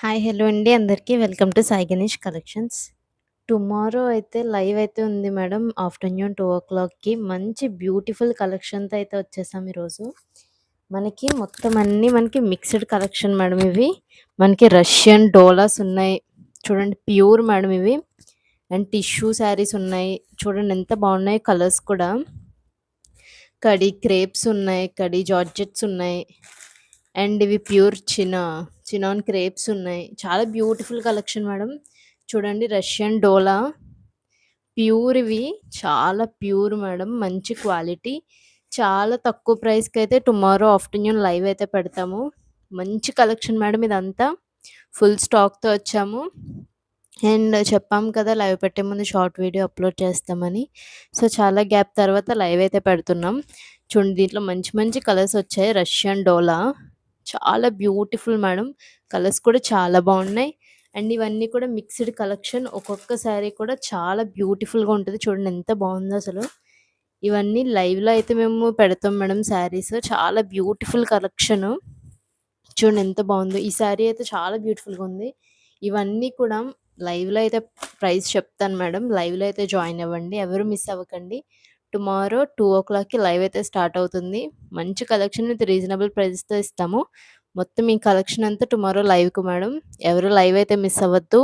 Hi! Hello అండి అందరికీ. Welcome to Sai Ganesh collections. Tomorrow అయితే లైవ్ అయితే ఉంది మేడం. ఆఫ్టర్‌నూన్ 2:00కి మంచి బ్యూటిఫుల్ కలెక్షన్‌తో అయితే వచ్చేసాం ఈరోజు. మనకి మొత్తం అన్నీ మనకి మిక్స్‌డ్ కలెక్షన్ మేడం ఇవి. మనకి రష్యన్ డోలాస్ ఉన్నాయి. చూడండి ప్యూర్ మేడం ఇవి. అండ్ టిష్యూ శారీస్ ఉన్నాయి. చూడండి ఎంత బాగున్నాయి కలర్స్ కూడా. కడీ క్రేప్స్ ఉన్నాయి. కడీ జార్జెట్స్ ఉన్నాయి. అండ్ ఇవి ప్యూర్ చినాన్ క్రేప్స్ ఉన్నాయి. చాలా బ్యూటిఫుల్ కలెక్షన్ మేడం. చూడండి రష్యన్ డోలా ప్యూర్ ఇవి. చాలా ప్యూర్ మేడం. మంచి క్వాలిటీ. చాలా తక్కువ ప్రైస్‌కైతే టుమారో ఆఫ్టర్‌నూన్ లైవ్ అయితే పెడతాము. మంచి కలెక్షన్ మేడం ఇదంతా. ఫుల్ స్టాక్‌తో వచ్చాము. అండ్ చెప్పాం కదా! లైవ్ పెట్టే ముందు షార్ట్ వీడియో అప్‌లోడ్ చేస్తామని. సో, చాలా గ్యాప్ తర్వాత లైవ్ అయితే పెడుతున్నాం. చూడండి దీంట్లో మంచి మంచి కలర్స్ వచ్చాయి. రష్యన్ డోలా చాలా బ్యూటిఫుల్ మేడం. కలర్స్ కూడా చాలా బాగున్నాయి. అండ్ ఇవన్నీ కూడా మిక్స్‌డ్ కలెక్షన్. ఒక్కొక్క శారీ కూడా చాలా బ్యూటిఫుల్‌గా ఉంటది. చూడండి ఎంత బాగుందో అసలు. ఇవన్నీ లైవ్‌లో అయితే మేము పెడతాం మేడం శారీస్. చాలా బ్యూటిఫుల్ కలెక్షను. చూడండి ఎంత బాగుందో. ఈ శారీ అయితే చాలా బ్యూటిఫుల్‌గా ఉంది. ఇవన్నీ కూడా లైవ్‌లో అయితే ప్రైస్ చెప్తాను మేడం. లైవ్‌లో అయితే జాయిన్ అవ్వండి. ఎవరు మిస్ అవ్వకండి. టుమారో 2:00కి లైవ్ అయితే స్టార్ట్ అవుతుంది. మంచి కలెక్షన్ విత్ రీజనబుల్ ప్రైజెస్‌తో ఇస్తాము. మొత్తం ఈ కలెక్షన్ అంతా టుమారో లైవ్‌కి మేడం. ఎవరు లైవ్ అయితే మిస్ అవ్వద్దు.